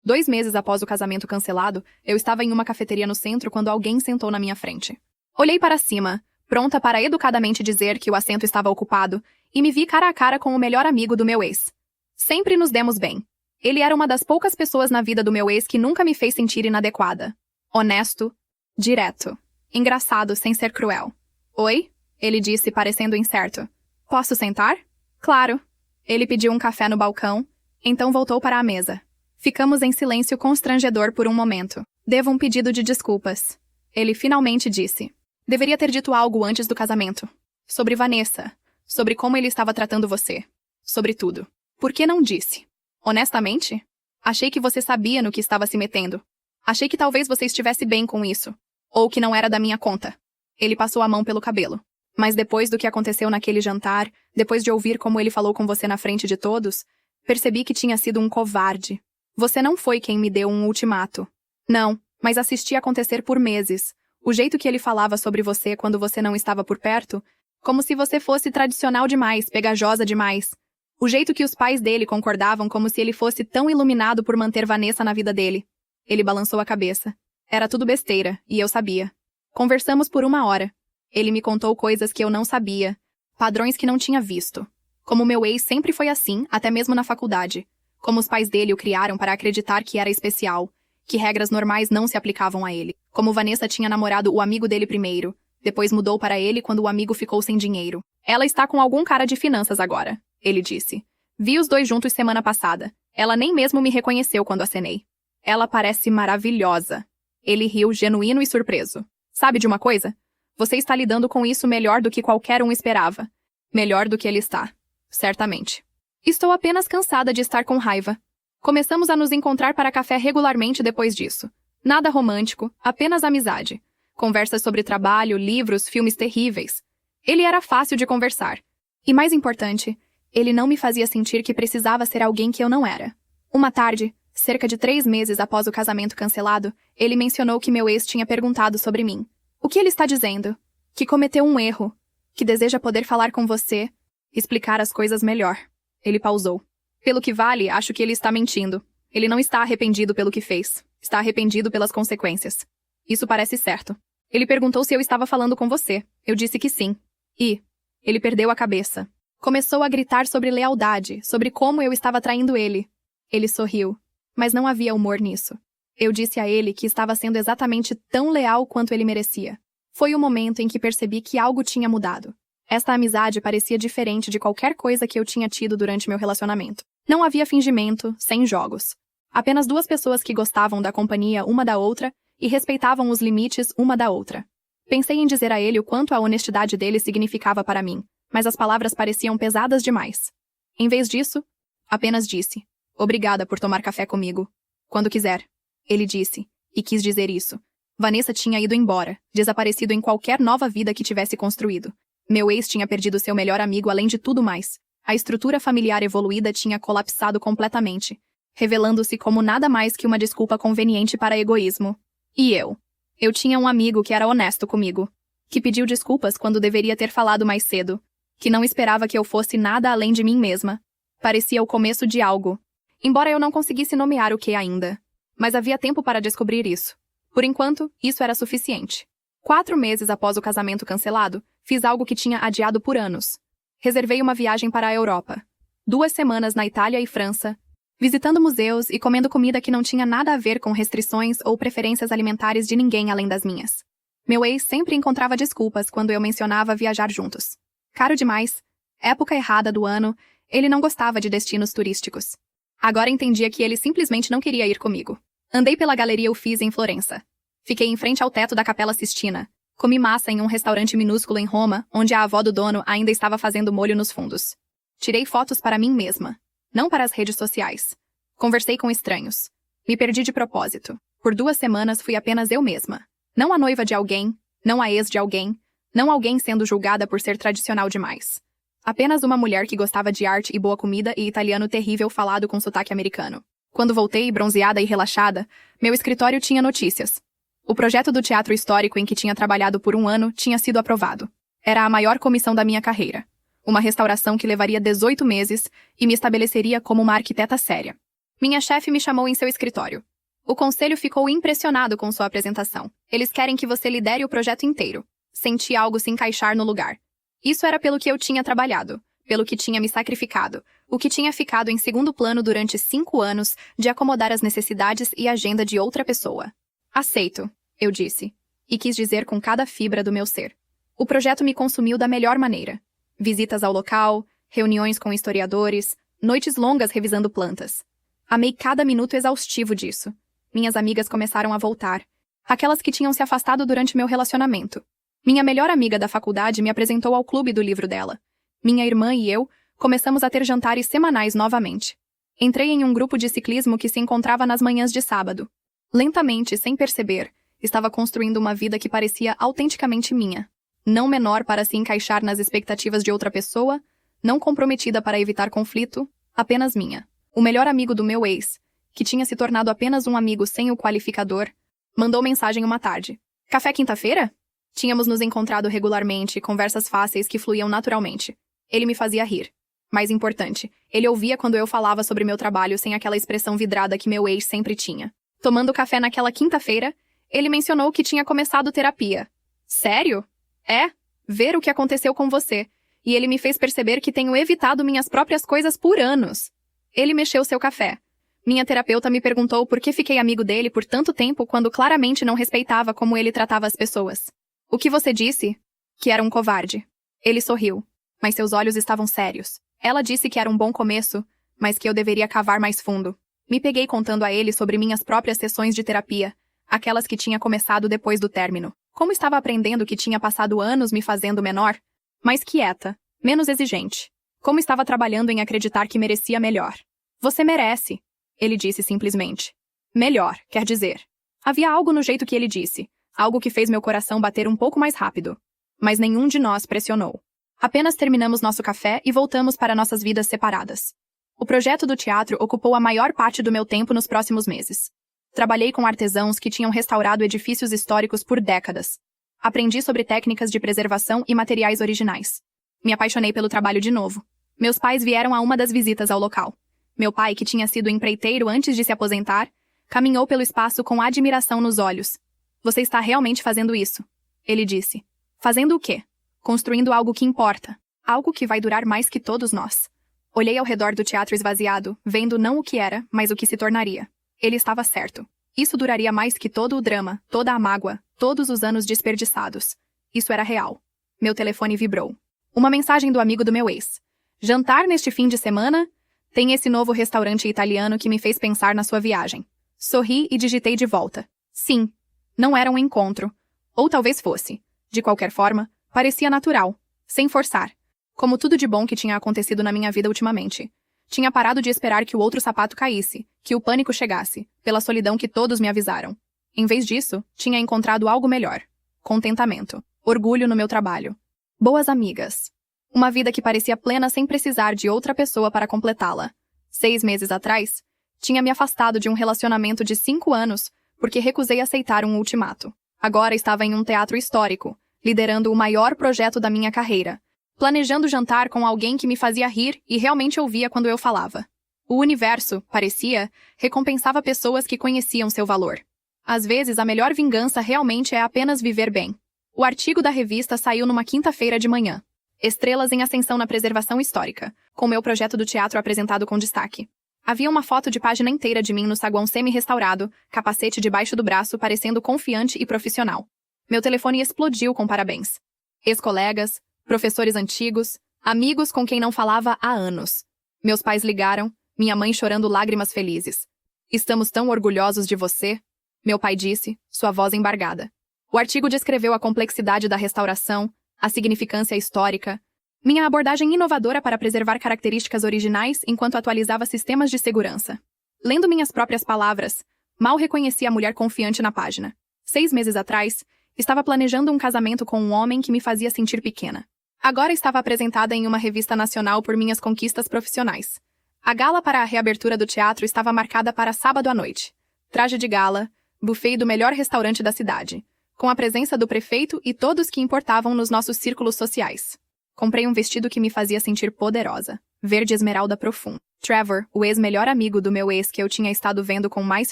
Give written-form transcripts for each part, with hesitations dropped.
2 meses após o casamento cancelado, eu estava em uma cafeteria no centro quando alguém sentou na minha frente. Olhei para cima, pronta para educadamente dizer que o assento estava ocupado, e me vi cara a cara com o melhor amigo do meu ex. Sempre nos demos bem. Ele era uma das poucas pessoas na vida do meu ex que nunca me fez sentir inadequada. Honesto, direto, engraçado sem ser cruel. Oi? Ele disse, parecendo incerto. Posso sentar? Claro. Ele pediu um café no balcão, então voltou para a mesa. Ficamos em silêncio constrangedor por um momento. Devo um pedido de desculpas. Ele finalmente disse. Deveria ter dito algo antes do casamento. Sobre Vanessa. Sobre como ele estava tratando você. Sobre tudo. Por que não disse? Honestamente? Achei que você sabia no que estava se metendo. Achei que talvez você estivesse bem com isso. Ou que não era da minha conta. Ele passou a mão pelo cabelo. Mas depois do que aconteceu naquele jantar, depois de ouvir como ele falou com você na frente de todos, percebi que tinha sido um covarde. Você não foi quem me deu um ultimato. Não, mas assisti acontecer por meses. O jeito que ele falava sobre você quando você não estava por perto, como se você fosse tradicional demais, pegajosa demais. O jeito que os pais dele concordavam como se ele fosse tão iluminado por manter Vanessa na vida dele. Ele balançou a cabeça. Era tudo besteira, e eu sabia. Conversamos por 1 hora. Ele me contou coisas que eu não sabia, padrões que não tinha visto. Como meu ex sempre foi assim, até mesmo na faculdade. Como os pais dele o criaram para acreditar que era especial, que regras normais não se aplicavam a ele. Como Vanessa tinha namorado o amigo dele primeiro, depois mudou para ele quando o amigo ficou sem dinheiro. Ela está com algum cara de finanças agora, ele disse. Vi os dois juntos semana passada. Ela nem mesmo me reconheceu quando acenei. Ela parece maravilhosa. Ele riu, genuíno e surpreso. Sabe de uma coisa? Você está lidando com isso melhor do que qualquer um esperava. Melhor do que ele está. Certamente. Estou apenas cansada de estar com raiva. Começamos a nos encontrar para café regularmente depois disso. Nada romântico, apenas amizade. Conversas sobre trabalho, livros, filmes terríveis. Ele era fácil de conversar. E mais importante, ele não me fazia sentir que precisava ser alguém que eu não era. Uma tarde, cerca de 3 meses após o casamento cancelado, ele mencionou que meu ex tinha perguntado sobre mim. O que ele está dizendo? Que cometeu um erro. Que deseja poder falar com você, explicar as coisas melhor. Ele pausou. Pelo que vale, acho que ele está mentindo. Ele não está arrependido pelo que fez. Está arrependido pelas consequências. Isso parece certo. Ele perguntou se eu estava falando com você. Eu disse que sim. E ele perdeu a cabeça. Começou a gritar sobre lealdade, sobre como eu estava traindo ele. Ele sorriu. Mas não havia humor nisso. Eu disse a ele que estava sendo exatamente tão leal quanto ele merecia. Foi o momento em que percebi que algo tinha mudado. Esta amizade parecia diferente de qualquer coisa que eu tinha tido durante meu relacionamento. Não havia fingimento, sem jogos. Apenas 2 pessoas que gostavam da companhia uma da outra e respeitavam os limites uma da outra. Pensei em dizer a ele o quanto a honestidade dele significava para mim, mas as palavras pareciam pesadas demais. Em vez disso, apenas disse, obrigada por tomar café comigo. Quando quiser. Ele disse, e quis dizer isso. Vanessa tinha ido embora, desaparecido em qualquer nova vida que tivesse construído. Meu ex tinha perdido seu melhor amigo além de tudo mais. A estrutura familiar evoluída tinha colapsado completamente, revelando-se como nada mais que uma desculpa conveniente para egoísmo. E eu? Eu tinha um amigo que era honesto comigo, que pediu desculpas quando deveria ter falado mais cedo, que não esperava que eu fosse nada além de mim mesma. Parecia o começo de algo, embora eu não conseguisse nomear o que ainda. Mas havia tempo para descobrir isso. Por enquanto, isso era suficiente. 4 meses após o casamento cancelado, fiz algo que tinha adiado por anos. Reservei uma viagem para a Europa. 2 semanas na Itália e França, visitando museus e comendo comida que não tinha nada a ver com restrições ou preferências alimentares de ninguém além das minhas. Meu ex sempre encontrava desculpas quando eu mencionava viajar juntos. Caro demais, época errada do ano, ele não gostava de destinos turísticos. Agora entendia que ele simplesmente não queria ir comigo. Andei pela Galeria Uffizi em Florença. Fiquei em frente ao teto da Capela Sistina. Comi massa em um restaurante minúsculo em Roma, onde a avó do dono ainda estava fazendo molho nos fundos. Tirei fotos para mim mesma, não para as redes sociais. Conversei com estranhos. Me perdi de propósito. Por 2 semanas fui apenas eu mesma. Não a noiva de alguém, não a ex de alguém, não alguém sendo julgada por ser tradicional demais. Apenas uma mulher que gostava de arte e boa comida e italiano terrível falado com sotaque americano. Quando voltei, bronzeada e relaxada, meu escritório tinha notícias. O projeto do teatro histórico em que tinha trabalhado por 1 ano tinha sido aprovado. Era a maior comissão da minha carreira. Uma restauração que levaria 18 meses e me estabeleceria como uma arquiteta séria. Minha chefe me chamou em seu escritório. O conselho ficou impressionado com sua apresentação. Eles querem que você lidere o projeto inteiro. Senti algo se encaixar no lugar. Isso era pelo que eu tinha trabalhado, pelo que tinha me sacrificado, o que tinha ficado em segundo plano durante 5 anos de acomodar as necessidades e agenda de outra pessoa. Aceito, eu disse, e quis dizer com cada fibra do meu ser. O projeto me consumiu da melhor maneira. Visitas ao local, reuniões com historiadores, noites longas revisando plantas. Amei cada minuto exaustivo disso. Minhas amigas começaram a voltar. Aquelas que tinham se afastado durante meu relacionamento. Minha melhor amiga da faculdade me apresentou ao clube do livro dela. Minha irmã e eu começamos a ter jantares semanais novamente. Entrei em um grupo de ciclismo que se encontrava nas manhãs de sábado. Lentamente, sem perceber, estava construindo uma vida que parecia autenticamente minha. Não menor para se encaixar nas expectativas de outra pessoa, não comprometida para evitar conflito, apenas minha. O melhor amigo do meu ex, que tinha se tornado apenas um amigo sem o qualificador, mandou mensagem uma tarde. Café quinta-feira? Tínhamos nos encontrado regularmente, conversas fáceis que fluíam naturalmente. Ele me fazia rir. Mais importante, ele ouvia quando eu falava sobre meu trabalho sem aquela expressão vidrada que meu ex sempre tinha. Tomando café naquela quinta-feira, ele mencionou que tinha começado terapia. Sério? É, ver o que aconteceu com você. E ele me fez perceber que tenho evitado minhas próprias coisas por anos. Ele mexeu seu café. Minha terapeuta me perguntou por que fiquei amigo dele por tanto tempo quando claramente não respeitava como ele tratava as pessoas. O que você disse? Que era um covarde. Ele sorriu, mas seus olhos estavam sérios. Ela disse que era um bom começo, mas que eu deveria cavar mais fundo. Me peguei contando a ele sobre minhas próprias sessões de terapia, aquelas que tinha começado depois do término. Como estava aprendendo que tinha passado anos me fazendo menor, mais quieta, menos exigente. Como estava trabalhando em acreditar que merecia melhor. Você merece, ele disse simplesmente. Melhor, quer dizer. Havia algo no jeito que ele disse, algo que fez meu coração bater um pouco mais rápido. Mas nenhum de nós pressionou. Apenas terminamos nosso café e voltamos para nossas vidas separadas. O projeto do teatro ocupou a maior parte do meu tempo nos próximos meses. Trabalhei com artesãos que tinham restaurado edifícios históricos por décadas. Aprendi sobre técnicas de preservação e materiais originais. Me apaixonei pelo trabalho de novo. Meus pais vieram a uma das visitas ao local. Meu pai, que tinha sido empreiteiro antes de se aposentar, caminhou pelo espaço com admiração nos olhos. Você está realmente fazendo isso? Ele disse. Fazendo o quê? Construindo algo que importa. Algo que vai durar mais que todos nós. Olhei ao redor do teatro esvaziado, vendo não o que era, mas o que se tornaria. Ele estava certo. Isso duraria mais que todo o drama, toda a mágoa, todos os anos desperdiçados. Isso era real. Meu telefone vibrou. Uma mensagem do amigo do meu ex. Jantar neste fim de semana? Tem esse novo restaurante italiano que me fez pensar na sua viagem. Sorri e digitei de volta. Sim. Não era um encontro. Ou talvez fosse. De qualquer forma, parecia natural. Sem forçar. Como tudo de bom que tinha acontecido na minha vida ultimamente. Tinha parado de esperar que o outro sapato caísse, que o pânico chegasse, pela solidão que todos me avisaram. Em vez disso, tinha encontrado algo melhor. Contentamento. Orgulho no meu trabalho. Boas amigas. Uma vida que parecia plena sem precisar de outra pessoa para completá-la. 6 meses atrás, tinha me afastado de um relacionamento de 5 anos porque recusei aceitar um ultimato. Agora estava em um teatro histórico, liderando o maior projeto da minha carreira, planejando jantar com alguém que me fazia rir e realmente ouvia quando eu falava. O universo, parecia, recompensava pessoas que conheciam seu valor. Às vezes, a melhor vingança realmente é apenas viver bem. O artigo da revista saiu numa quinta-feira de manhã. Estrelas em ascensão na preservação histórica, com meu projeto do teatro apresentado com destaque. Havia uma foto de página inteira de mim no saguão semi-restaurado, capacete debaixo do braço parecendo confiante e profissional. Meu telefone explodiu com parabéns. Ex-colegas, professores antigos, amigos com quem não falava há anos. Meus pais ligaram, minha mãe chorando lágrimas felizes. Estamos tão orgulhosos de você, meu pai disse, sua voz embargada. O artigo descreveu a complexidade da restauração, a significância histórica, minha abordagem inovadora para preservar características originais enquanto atualizava sistemas de segurança. Lendo minhas próprias palavras, mal reconheci a mulher confiante na página. 6 meses atrás, estava planejando um casamento com um homem que me fazia sentir pequena. Agora estava apresentada em uma revista nacional por minhas conquistas profissionais. A gala para a reabertura do teatro estava marcada para sábado à noite. Traje de gala, buffet do melhor restaurante da cidade, com a presença do prefeito e todos que importavam nos nossos círculos sociais. Comprei um vestido que me fazia sentir poderosa. verde esmeralda profundo. Trevor, o ex-melhor amigo do meu ex que eu tinha estado vendo com mais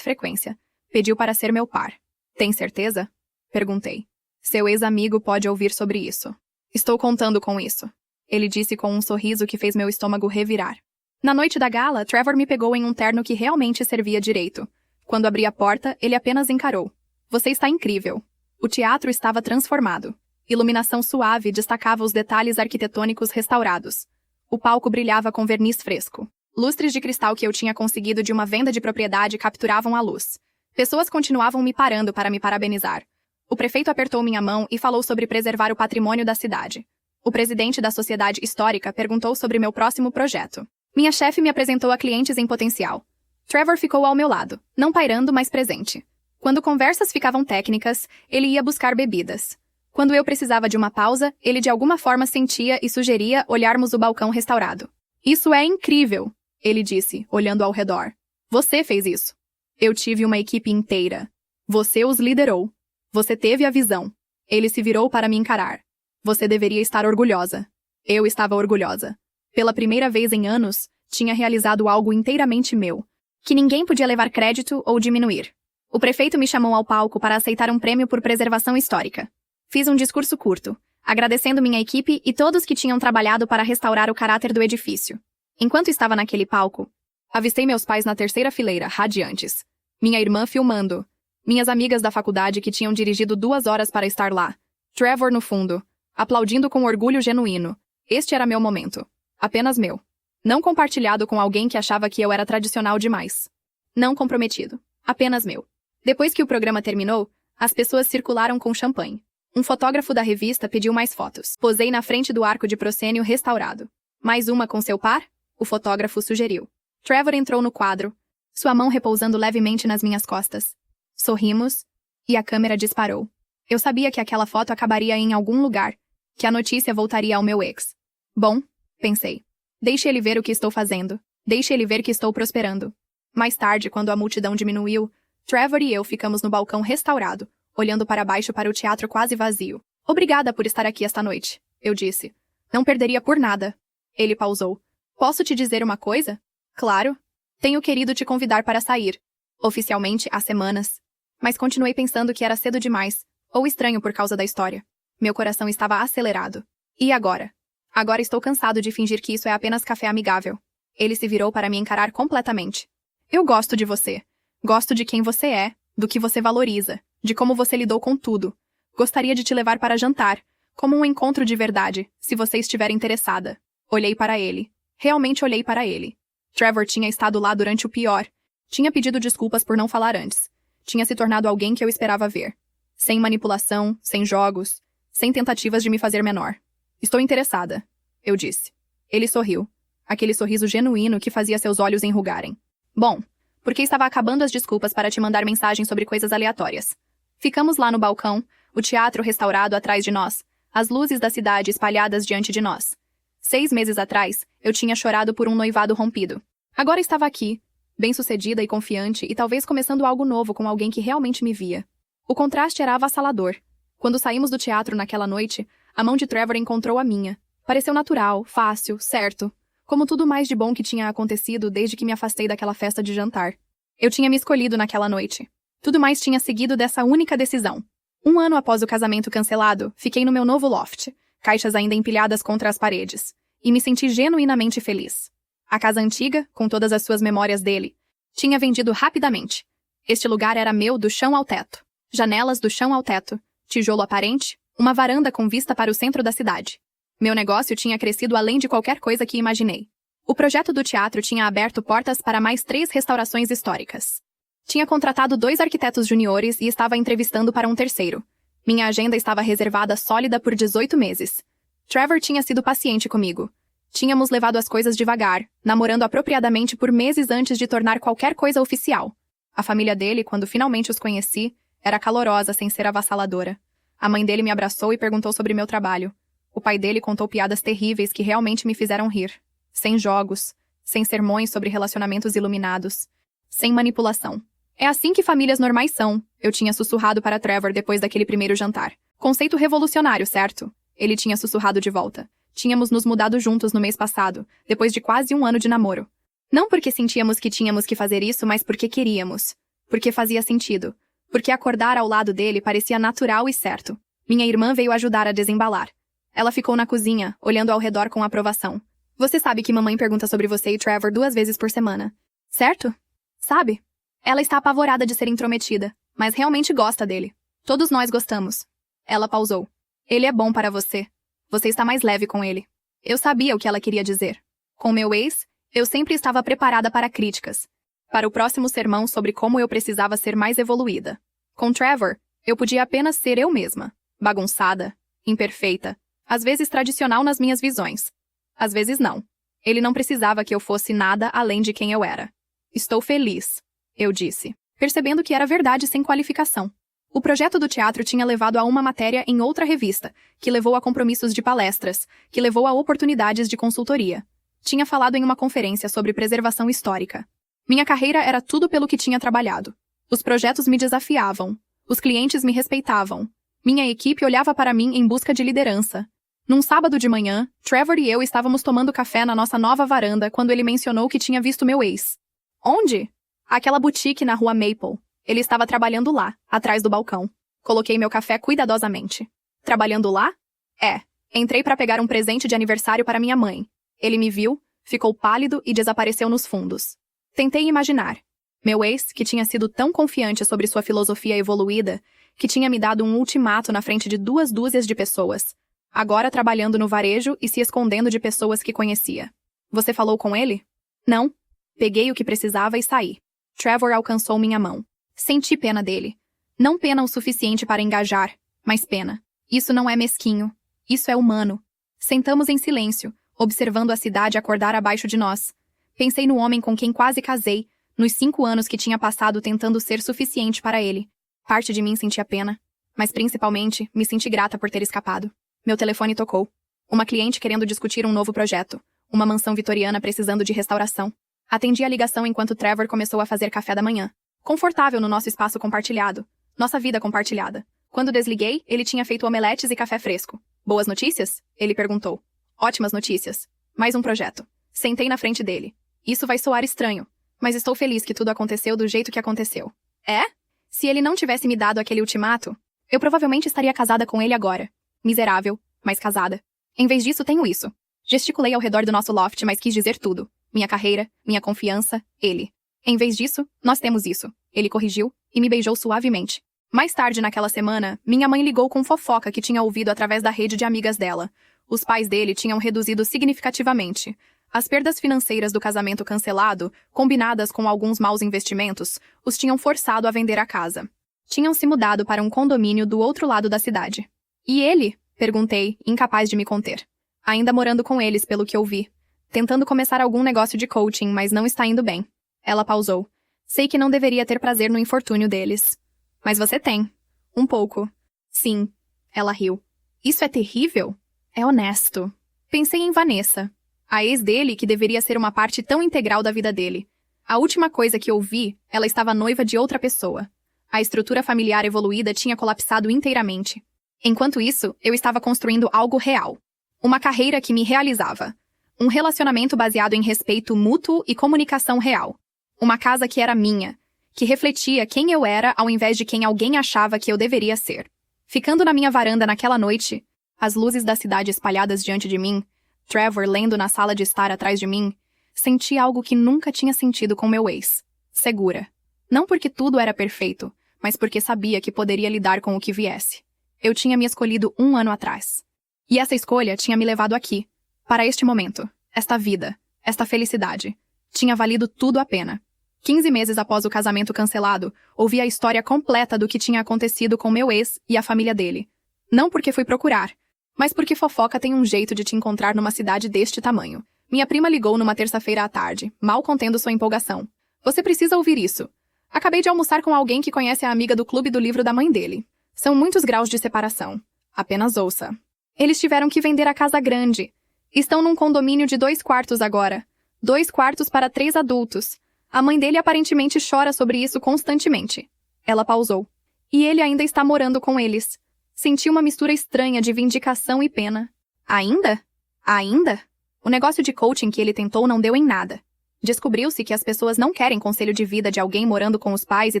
frequência, pediu para ser meu par. Tem certeza? Perguntei. Seu ex-amigo pode ouvir sobre isso. Estou contando com isso. Ele disse com um sorriso que fez meu estômago revirar. Na noite da gala, Trevor me pegou em um terno que realmente servia direito. Quando abri a porta, ele apenas encarou. Você está incrível. O teatro estava transformado. Iluminação suave destacava os detalhes arquitetônicos restaurados. O palco brilhava com verniz fresco. Lustres de cristal que eu tinha conseguido de uma venda de propriedade capturavam a luz. Pessoas continuavam me parando para me parabenizar. O prefeito apertou minha mão e falou sobre preservar o patrimônio da cidade. O presidente da Sociedade Histórica perguntou sobre meu próximo projeto. Minha chefe me apresentou a clientes em potencial. Trevor ficou ao meu lado, não pairando, mas presente. Quando conversas ficavam técnicas, ele ia buscar bebidas. Quando eu precisava de uma pausa, ele de alguma forma sentia e sugeria olharmos o balcão restaurado. Isso é incrível, ele disse, olhando ao redor. Você fez isso. Eu tive uma equipe inteira. Você os liderou. Você teve a visão. Ele se virou para me encarar. Você deveria estar orgulhosa. Eu estava orgulhosa. Pela primeira vez em anos, tinha realizado algo inteiramente meu, que ninguém podia levar crédito ou diminuir. O prefeito me chamou ao palco para aceitar um prêmio por preservação histórica. Fiz um discurso curto, agradecendo minha equipe e todos que tinham trabalhado para restaurar o caráter do edifício. Enquanto estava naquele palco, avistei meus pais na terceira fileira, radiantes. Minha irmã filmando. Minhas amigas da faculdade que tinham dirigido 2 horas para estar lá. Trevor no fundo, aplaudindo com orgulho genuíno. Este era meu momento. Apenas meu. Não compartilhado com alguém que achava que eu era tradicional demais. Não comprometido. Apenas meu. Depois que o programa terminou, as pessoas circularam com champanhe. Um fotógrafo da revista pediu mais fotos. Posei na frente do arco de proscênio restaurado. Mais uma com seu par? O fotógrafo sugeriu. Trevor entrou no quadro, sua mão repousando levemente nas minhas costas. Sorrimos, e a câmera disparou. Eu sabia que aquela foto acabaria em algum lugar, que a notícia voltaria ao meu ex. Bom, pensei. Deixe ele ver o que estou fazendo. Deixe ele ver que estou prosperando. Mais tarde, quando a multidão diminuiu, Trevor e eu ficamos no balcão restaurado, olhando para baixo para o teatro quase vazio. Obrigada por estar aqui esta noite, eu disse. Não perderia por nada. Ele pausou. Posso te dizer uma coisa? Claro. Tenho querido te convidar para sair. Oficialmente, há semanas. Mas continuei pensando que era cedo demais, ou estranho por causa da história. Meu coração estava acelerado. E agora? Agora estou cansado de fingir que isso é apenas café amigável. Ele se virou para me encarar completamente. Eu gosto de você. Gosto de quem você é, do que você valoriza, de como você lidou com tudo. Gostaria de te levar para jantar, como um encontro de verdade, se você estiver interessada. Olhei para ele. Realmente olhei para ele. Trevor tinha estado lá durante o pior. Tinha pedido desculpas por não falar antes. Tinha se tornado alguém que eu esperava ver. Sem manipulação, sem jogos, sem tentativas de me fazer menor. Estou interessada, eu disse. Ele sorriu. Aquele sorriso genuíno que fazia seus olhos enrugarem. Bom, porque estava acabando as desculpas para te mandar mensagens sobre coisas aleatórias. Ficamos lá no balcão, o teatro restaurado atrás de nós, as luzes da cidade espalhadas diante de nós. 6 meses atrás, eu tinha chorado por um noivado rompido. Agora estava aqui, bem-sucedida e confiante, e talvez começando algo novo com alguém que realmente me via. O contraste era avassalador. Quando saímos do teatro naquela noite, a mão de Trevor encontrou a minha. Pareceu natural, fácil, certo. Como tudo mais de bom que tinha acontecido desde que me afastei daquela festa de jantar. Eu tinha me escolhido naquela noite. Tudo mais tinha seguido dessa única decisão. 1 ano após o casamento cancelado, fiquei no meu novo loft, caixas ainda empilhadas contra as paredes, e me senti genuinamente feliz. A casa antiga, com todas as suas memórias dele, tinha vendido rapidamente. Este lugar era meu do chão ao teto. Janelas do chão ao teto, tijolo aparente, uma varanda com vista para o centro da cidade. Meu negócio tinha crescido além de qualquer coisa que imaginei. O projeto do teatro tinha aberto portas para mais 3 restaurações históricas. Tinha contratado 2 arquitetos juniores e estava entrevistando para um terceiro. Minha agenda estava reservada sólida por 18 meses. Trevor tinha sido paciente comigo. Tínhamos levado as coisas devagar, namorando apropriadamente por meses antes de tornar qualquer coisa oficial. A família dele, quando finalmente os conheci, era calorosa sem ser avassaladora. A mãe dele me abraçou e perguntou sobre meu trabalho. O pai dele contou piadas terríveis que realmente me fizeram rir. Sem jogos, sem sermões sobre relacionamentos iluminados, sem manipulação. É assim que famílias normais são, eu tinha sussurrado para Trevor depois daquele primeiro jantar. Conceito revolucionário, certo? Ele tinha sussurrado de volta. Tínhamos nos mudado juntos no mês passado, depois de quase um ano de namoro. Não porque sentíamos que tínhamos que fazer isso, mas porque queríamos. Porque fazia sentido. Porque acordar ao lado dele parecia natural e certo. Minha irmã veio ajudar a desembalar. Ela ficou na cozinha, olhando ao redor com aprovação. Você sabe que mamãe pergunta sobre você e Trevor 2 vezes por semana. Certo? Sabe? Ela está apavorada de ser intrometida, mas realmente gosta dele. Todos nós gostamos. Ela pausou. Ele é bom para você. Você está mais leve com ele. Eu sabia o que ela queria dizer. Com meu ex, eu sempre estava preparada para críticas. Para o próximo sermão sobre como eu precisava ser mais evoluída. Com Trevor, eu podia apenas ser eu mesma. Bagunçada, imperfeita, às vezes tradicional nas minhas visões. Às vezes não. Ele não precisava que eu fosse nada além de quem eu era. Estou feliz, eu disse, percebendo que era verdade sem qualificação. O projeto do teatro tinha levado a uma matéria em outra revista, que levou a compromissos de palestras, que levou a oportunidades de consultoria. Tinha falado em uma conferência sobre preservação histórica. Minha carreira era tudo pelo que tinha trabalhado. Os projetos me desafiavam. Os clientes me respeitavam. Minha equipe olhava para mim em busca de liderança. Num sábado de manhã, Trevor e eu estávamos tomando café na nossa nova varanda quando ele mencionou que tinha visto meu ex. Onde? Aquela boutique na rua Maple. Ele estava trabalhando lá, atrás do balcão. Coloquei meu café cuidadosamente. Trabalhando lá? É. Entrei para pegar um presente de aniversário para minha mãe. Ele me viu, ficou pálido e desapareceu nos fundos. Tentei imaginar. Meu ex, que tinha sido tão confiante sobre sua filosofia evoluída, que tinha me dado um ultimato na frente de 2 dúzias de pessoas, agora trabalhando no varejo e se escondendo de pessoas que conhecia. Você falou com ele? Não. Peguei o que precisava e saí. Trevor alcançou minha mão. Senti pena dele. Não pena o suficiente para engajar, mas pena. Isso não é mesquinho. Isso é humano. Sentamos em silêncio, observando a cidade acordar abaixo de nós. Pensei no homem com quem quase casei, nos 5 anos que tinha passado tentando ser suficiente para ele. Parte de mim sentia pena, mas principalmente me senti grata por ter escapado. Meu telefone tocou. Uma cliente querendo discutir um novo projeto. Uma mansão vitoriana precisando de restauração. Atendi a ligação enquanto Trevor começou a fazer café da manhã. Confortável no nosso espaço compartilhado. Nossa vida compartilhada. Quando desliguei, ele tinha feito omeletes e café fresco. Boas notícias? Ele perguntou. Ótimas notícias. Mais um projeto. Sentei na frente dele. Isso vai soar estranho, mas estou feliz que tudo aconteceu do jeito que aconteceu. É? Se ele não tivesse me dado aquele ultimato, eu provavelmente estaria casada com ele agora. Miserável, mas casada. Em vez disso, tenho isso. Gesticulei ao redor do nosso loft, mas quis dizer tudo. Minha carreira, minha confiança, ele. Em vez disso, nós temos isso. Ele corrigiu e me beijou suavemente. Mais tarde naquela semana, minha mãe ligou com fofoca que tinha ouvido através da rede de amigas dela. Os pais dele tinham reduzido significativamente. As perdas financeiras do casamento cancelado, combinadas com alguns maus investimentos, os tinham forçado a vender a casa. Tinham se mudado para um condomínio do outro lado da cidade. E ele? Perguntei, incapaz de me conter. Ainda morando com eles, pelo que ouvi. Tentando começar algum negócio de coaching, mas não está indo bem. Ela pausou. Sei que não deveria ter prazer no infortúnio deles. Mas você tem. Um pouco. Sim. Ela riu. Isso é terrível? É honesto. Pensei em Vanessa. A ex dele, que deveria ser uma parte tão integral da vida dele. A última coisa que ouvi, ela estava noiva de outra pessoa. A estrutura familiar evoluída tinha colapsado inteiramente. Enquanto isso, eu estava construindo algo real. Uma carreira que me realizava. Um relacionamento baseado em respeito mútuo e comunicação real. Uma casa que era minha, que refletia quem eu era ao invés de quem alguém achava que eu deveria ser. Ficando na minha varanda naquela noite, as luzes da cidade espalhadas diante de mim, Trevor lendo na sala de estar atrás de mim, senti algo que nunca tinha sentido com meu ex. Segura. Não porque tudo era perfeito, mas porque sabia que poderia lidar com o que viesse. Eu tinha me escolhido 1 ano atrás. E essa escolha tinha me levado aqui, para este momento, esta vida, esta felicidade. Tinha valido tudo a pena. 15 meses após o casamento cancelado, ouvi a história completa do que tinha acontecido com meu ex e a família dele. Não porque fui procurar, mas porque fofoca tem um jeito de te encontrar numa cidade deste tamanho. Minha prima ligou numa terça-feira à tarde, mal contendo sua empolgação. Você precisa ouvir isso. Acabei de almoçar com alguém que conhece a amiga do clube do livro da mãe dele. São muitos graus de separação. Apenas ouça. Eles tiveram que vender a casa grande. Estão num condomínio de 2 quartos agora. 2 quartos para 3 adultos. A mãe dele aparentemente chora sobre isso constantemente. Ela pausou. E ele ainda está morando com eles. Senti uma mistura estranha de vindicação e pena. Ainda? Ainda? O negócio de coaching que ele tentou não deu em nada. Descobriu-se que as pessoas não querem conselho de vida de alguém morando com os pais e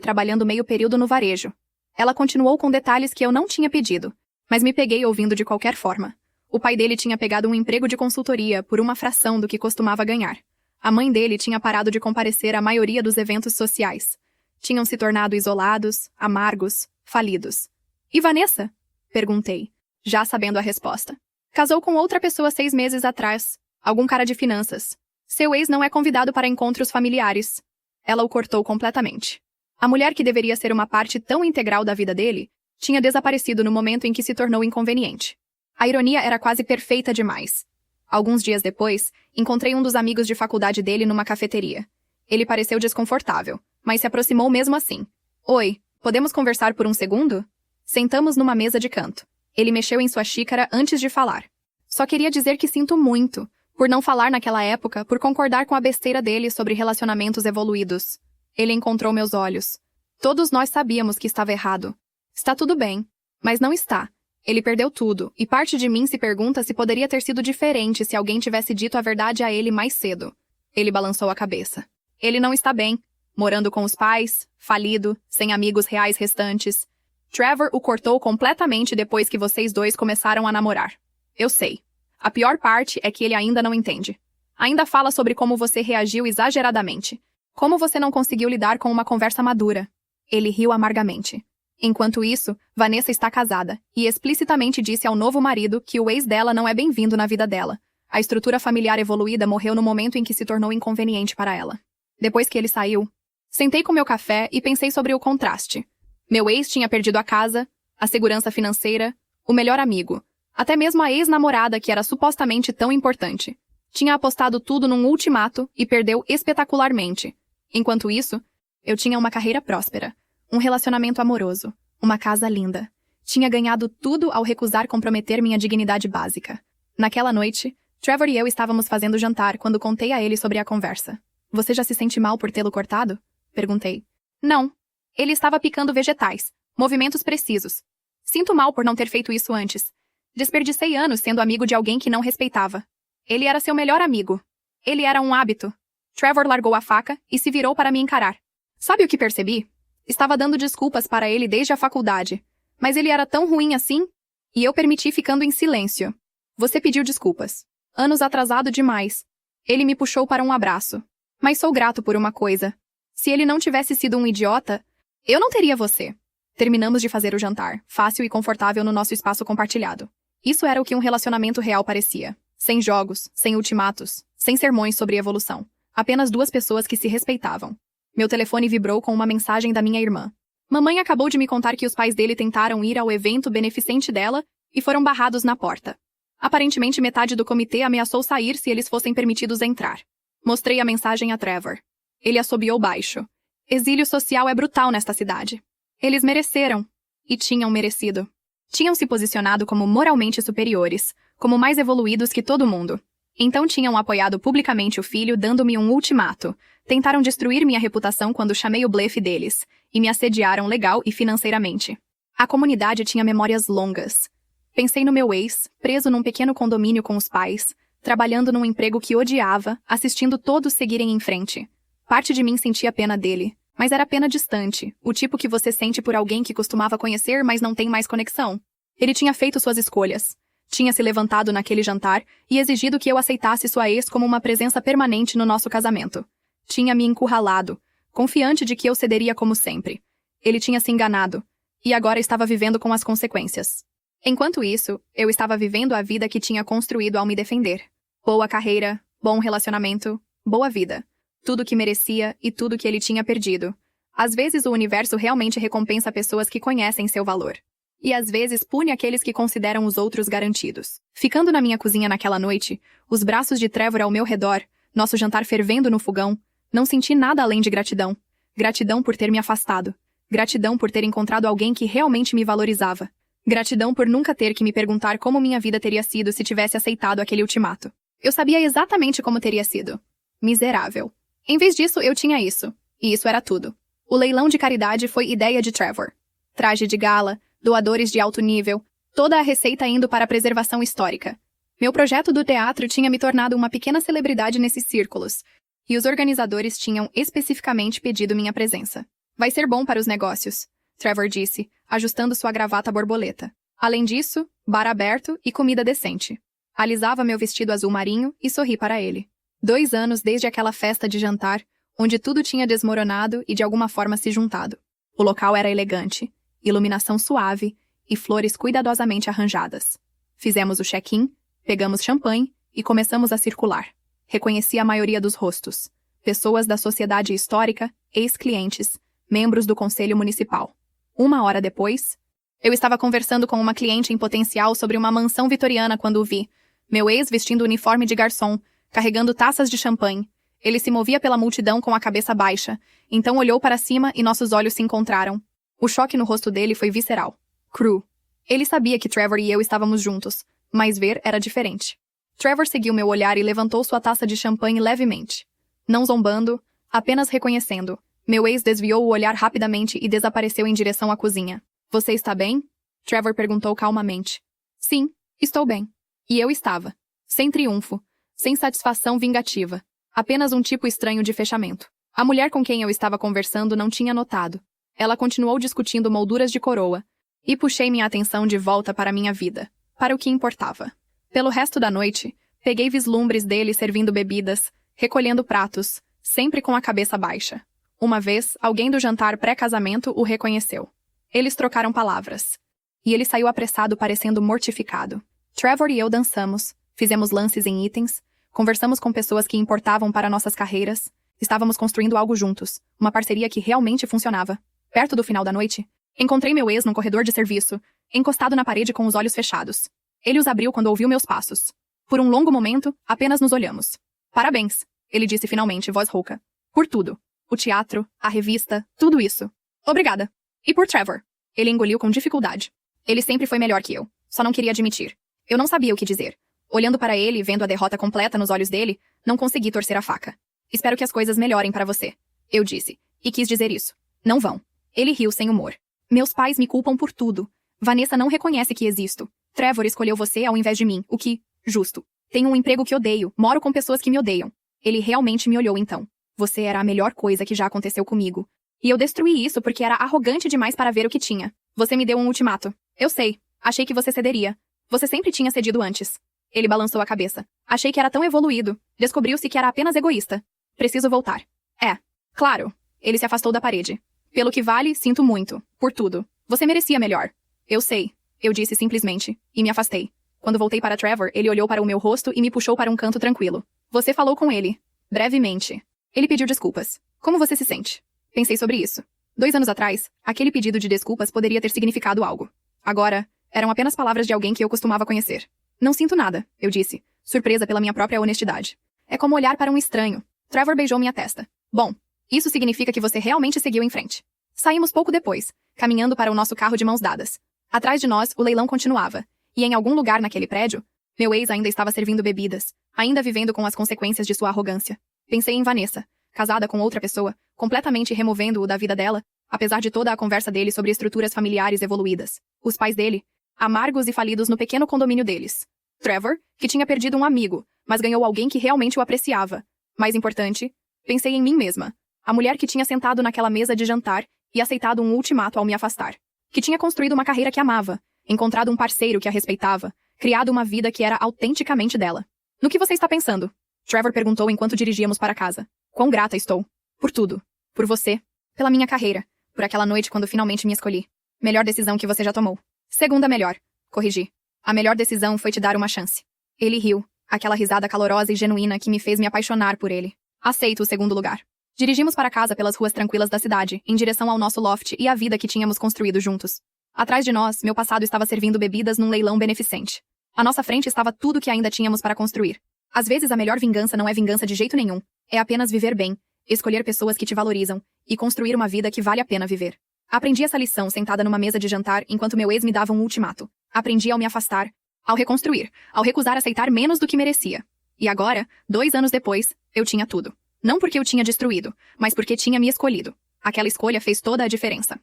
trabalhando meio período no varejo. Ela continuou com detalhes que eu não tinha pedido, mas me peguei ouvindo de qualquer forma. O pai dele tinha pegado um emprego de consultoria por uma fração do que costumava ganhar. A mãe dele tinha parado de comparecer à maioria dos eventos sociais. Tinham se tornado isolados, amargos, falidos. E Vanessa? Perguntei, já sabendo a resposta. Casou com outra pessoa 6 meses atrás, algum cara de finanças. Seu ex não é convidado para encontros familiares. Ela o cortou completamente. A mulher que deveria ser uma parte tão integral da vida dele, tinha desaparecido no momento em que se tornou inconveniente. A ironia era quase perfeita demais. Alguns dias depois, encontrei um dos amigos de faculdade dele numa cafeteria. Ele pareceu desconfortável, mas se aproximou mesmo assim. Oi, podemos conversar por um segundo? Sentamos numa mesa de canto. Ele mexeu em sua xícara antes de falar. Só queria dizer que sinto muito, por não falar naquela época, por concordar com a besteira dele sobre relacionamentos evoluídos. Ele encontrou meus olhos. Todos nós sabíamos que estava errado. Está tudo bem, mas não está. Ele perdeu tudo, e parte de mim se pergunta se poderia ter sido diferente se alguém tivesse dito a verdade a ele mais cedo. Ele balançou a cabeça. Ele não está bem, morando com os pais, falido, sem amigos reais restantes. Trevor o cortou completamente depois que vocês dois começaram a namorar. Eu sei. A pior parte é que ele ainda não entende. Ainda fala sobre como você reagiu exageradamente. Como você não conseguiu lidar com uma conversa madura. Ele riu amargamente. Enquanto isso, Vanessa está casada, e explicitamente disse ao novo marido que o ex dela não é bem-vindo na vida dela. A estrutura familiar evoluída morreu no momento em que se tornou inconveniente para ela. Depois que ele saiu, sentei com meu café e pensei sobre o contraste. Meu ex tinha perdido a casa, a segurança financeira, o melhor amigo, até mesmo a ex-namorada que era supostamente tão importante. Tinha apostado tudo num ultimato e perdeu espetacularmente. Enquanto isso, eu tinha uma carreira próspera. Um relacionamento amoroso, uma casa linda. Tinha ganhado tudo ao recusar comprometer minha dignidade básica. Naquela noite, Trevor e eu estávamos fazendo jantar quando contei a ele sobre a conversa. Você já se sente mal por tê-lo cortado? Perguntei. Não. Ele estava picando vegetais. Movimentos precisos. Sinto mal por não ter feito isso antes. Desperdicei anos sendo amigo de alguém que não respeitava. Ele era seu melhor amigo. Ele era um hábito. Trevor largou a faca e se virou para me encarar. Sabe o que percebi? Estava dando desculpas para ele desde a faculdade. Mas ele era tão ruim assim? E eu permiti ficando em silêncio. Você pediu desculpas. Anos atrasado demais. Ele me puxou para um abraço. Mas sou grato por uma coisa. Se ele não tivesse sido um idiota, eu não teria você. Terminamos de fazer o jantar, fácil e confortável no nosso espaço compartilhado. Isso era o que um relacionamento real parecia. Sem jogos, sem ultimatos, sem sermões sobre evolução. Apenas duas pessoas que se respeitavam. Meu telefone vibrou com uma mensagem da minha irmã. Mamãe acabou de me contar que os pais dele tentaram ir ao evento beneficente dela e foram barrados na porta. Aparentemente metade do comitê ameaçou sair se eles fossem permitidos entrar. Mostrei a mensagem a Trevor. Ele assobiou baixo. Exílio social é brutal nesta cidade. Eles mereceram. E tinham merecido. Tinham se posicionado como moralmente superiores, como mais evoluídos que todo mundo. Então tinham apoiado publicamente o filho, dando-me um ultimato. Tentaram destruir minha reputação quando chamei o blefe deles, e me assediaram legal e financeiramente. A comunidade tinha memórias longas. Pensei no meu ex, preso num pequeno condomínio com os pais, trabalhando num emprego que odiava, assistindo todos seguirem em frente. Parte de mim sentia pena dele, mas era pena distante, o tipo que você sente por alguém que costumava conhecer, mas não tem mais conexão. Ele tinha feito suas escolhas. Tinha se levantado naquele jantar e exigido que eu aceitasse sua ex como uma presença permanente no nosso casamento. Tinha me encurralado, confiante de que eu cederia como sempre. Ele tinha se enganado, e agora estava vivendo com as consequências. Enquanto isso, eu estava vivendo a vida que tinha construído ao me defender. Boa carreira, bom relacionamento, boa vida. Tudo que merecia e tudo que ele tinha perdido. Às vezes o universo realmente recompensa pessoas que conhecem seu valor. E às vezes pune aqueles que consideram os outros garantidos. Ficando na minha cozinha naquela noite, os braços de Trevor ao meu redor, nosso jantar fervendo no fogão, não senti nada além de gratidão. Gratidão por ter me afastado. Gratidão por ter encontrado alguém que realmente me valorizava. Gratidão por nunca ter que me perguntar como minha vida teria sido se tivesse aceitado aquele ultimato. Eu sabia exatamente como teria sido. Miserável. Em vez disso, eu tinha isso. E isso era tudo. O leilão de caridade foi ideia de Trevor. Traje de gala, doadores de alto nível, toda a receita indo para a preservação histórica. Meu projeto do teatro tinha me tornado uma pequena celebridade nesses círculos, e os organizadores tinham especificamente pedido minha presença. Vai ser bom para os negócios, Trevor disse, ajustando sua gravata borboleta. Além disso, bar aberto e comida decente. Alisava meu vestido azul marinho e sorri para ele. 2 anos desde aquela festa de jantar, onde tudo tinha desmoronado e de alguma forma se juntado. O local era elegante, iluminação suave e flores cuidadosamente arranjadas. Fizemos o check-in, pegamos champanhe e começamos a circular. Reconheci a maioria dos rostos. Pessoas da sociedade histórica, ex-clientes, membros do conselho municipal. 1 hora depois, eu estava conversando com uma cliente em potencial sobre uma mansão vitoriana quando o vi. Meu ex vestindo o uniforme de garçom, carregando taças de champanhe. Ele se movia pela multidão com a cabeça baixa, então olhou para cima e nossos olhos se encontraram. O choque no rosto dele foi visceral. Cru. Ele sabia que Trevor e eu estávamos juntos, mas ver era diferente. Trevor seguiu meu olhar e levantou sua taça de champanhe levemente. Não zombando, apenas reconhecendo. Meu ex desviou o olhar rapidamente e desapareceu em direção à cozinha. Você está bem? Trevor perguntou calmamente. Sim, estou bem. E eu estava. Sem triunfo, sem satisfação vingativa. Apenas um tipo estranho de fechamento. A mulher com quem eu estava conversando não tinha notado. Ela continuou discutindo molduras de coroa, e puxei minha atenção de volta para minha vida, para o que importava. Pelo resto da noite, peguei vislumbres dele servindo bebidas, recolhendo pratos, sempre com a cabeça baixa. Uma vez, alguém do jantar pré-casamento o reconheceu. Eles trocaram palavras. E ele saiu apressado parecendo mortificado. Trevor e eu dançamos, fizemos lances em itens, conversamos com pessoas que importavam para nossas carreiras, estávamos construindo algo juntos, uma parceria que realmente funcionava. Perto do final da noite, encontrei meu ex num corredor de serviço, encostado na parede com os olhos fechados. Ele os abriu quando ouviu meus passos. Por um longo momento, apenas nos olhamos. Parabéns, ele disse finalmente, voz rouca. Por tudo. O teatro, a revista, tudo isso. Obrigada. E por Trevor. Ele engoliu com dificuldade. Ele sempre foi melhor que eu. Só não queria admitir. Eu não sabia o que dizer. Olhando para ele e vendo a derrota completa nos olhos dele, não consegui torcer a faca. Espero que as coisas melhorem para você. Eu disse. E quis dizer isso. Não vão. Ele riu sem humor. Meus pais me culpam por tudo. Vanessa não reconhece que existo. Trevor escolheu você ao invés de mim, o que, justo. Tenho um emprego que odeio, moro com pessoas que me odeiam. Ele realmente me olhou então. Você era a melhor coisa que já aconteceu comigo. E eu destruí isso porque era arrogante demais para ver o que tinha. Você me deu um ultimato. Eu sei. Achei que você cederia. Você sempre tinha cedido antes. Ele balançou a cabeça. Achei que era tão evoluído. Descobriu-se que era apenas egoísta. Preciso voltar. É. Claro. Ele se afastou da parede. Pelo que vale, sinto muito. Por tudo. Você merecia melhor. Eu sei. Eu disse simplesmente. E me afastei. Quando voltei para Trevor, ele olhou para o meu rosto e me puxou para um canto tranquilo. Você falou com ele. Brevemente. Ele pediu desculpas. Como você se sente? Pensei sobre isso. 2 anos atrás, aquele pedido de desculpas poderia ter significado algo. Agora, eram apenas palavras de alguém que eu costumava conhecer. Não sinto nada, eu disse, surpresa pela minha própria honestidade. É como olhar para um estranho. Trevor beijou minha testa. Bom, isso significa que você realmente seguiu em frente. Saímos pouco depois, caminhando para o nosso carro de mãos dadas. Atrás de nós, o leilão continuava. E em algum lugar naquele prédio, meu ex ainda estava servindo bebidas, ainda vivendo com as consequências de sua arrogância. Pensei em Vanessa, casada com outra pessoa, completamente removendo-o da vida dela, apesar de toda a conversa dele sobre estruturas familiares evoluídas. Os pais dele, amargos e falidos no pequeno condomínio deles. Trevor, que tinha perdido um amigo, mas ganhou alguém que realmente o apreciava. Mais importante, pensei em mim mesma, a mulher que tinha sentado naquela mesa de jantar e aceitado um ultimato ao me afastar. Que tinha construído uma carreira que amava, encontrado um parceiro que a respeitava, criado uma vida que era autenticamente dela. No que você está pensando? Trevor perguntou enquanto dirigíamos para casa. Quão grata estou. Por tudo. Por você. Pela minha carreira. Por aquela noite quando finalmente me escolhi. Melhor decisão que você já tomou. Segunda melhor. Corrigi. A melhor decisão foi te dar uma chance. Ele riu. Aquela risada calorosa e genuína que me fez me apaixonar por ele. Aceito o segundo lugar. Dirigimos para casa pelas ruas tranquilas da cidade, em direção ao nosso loft e à vida que tínhamos construído juntos. Atrás de nós, meu passado estava servindo bebidas num leilão beneficente. À nossa frente estava tudo que ainda tínhamos para construir. Às vezes a melhor vingança não é vingança de jeito nenhum. É apenas viver bem, escolher pessoas que te valorizam e construir uma vida que vale a pena viver. Aprendi essa lição sentada numa mesa de jantar enquanto meu ex me dava um ultimato. Aprendi ao me afastar, ao reconstruir, ao recusar aceitar menos do que merecia. E agora, 2 anos depois, eu tinha tudo. Não porque eu tinha destruído, mas porque tinha me escolhido. Aquela escolha fez toda a diferença.